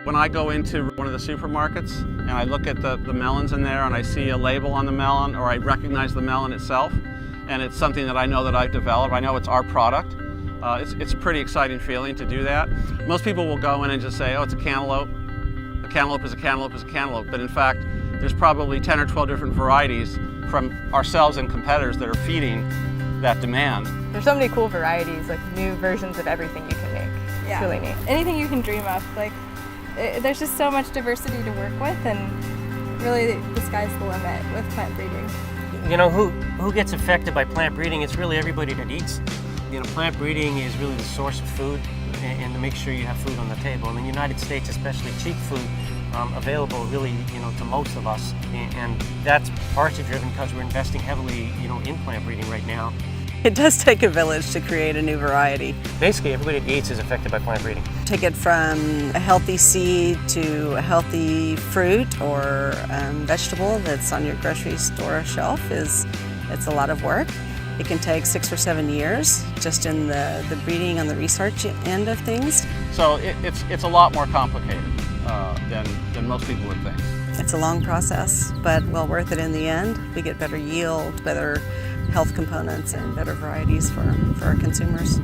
When I go into one of the supermarkets and I look at the melons in there and I see a label on the melon, or I recognize the melon itself, and it's something that I know that I've developed, I know it's our product, it's a pretty exciting feeling to do that. Most people will go in and just say, oh, it's a cantaloupe. A cantaloupe is a cantaloupe is a cantaloupe. But in fact, there's probably 10 or 12 different varieties from ourselves and competitors that are feeding that demand. There's so many cool varieties, like new versions of everything you can make. Yeah. It's really neat. Anything you can dream of. There's just so much diversity to work with, and really the sky's the limit with plant breeding. You know, who gets affected by plant breeding? It's really everybody that eats. You know, plant breeding is really the source of food, and to make sure you have food on the table. In the United States, especially cheap food available really, to most of us. And that's partially driven because we're investing heavily, in plant breeding right now. It does take a village to create a new variety. Basically, everybody that eats is affected by plant breeding. Take it from a healthy seed to a healthy fruit or vegetable that's on your grocery store shelf it's a lot of work. It can take 6 or 7 years just in the breeding on the research end of things. So it's a lot more complicated than most people would think. It's a long process, but well worth it in the end. We get better yield, better health components, and better varieties for our consumers.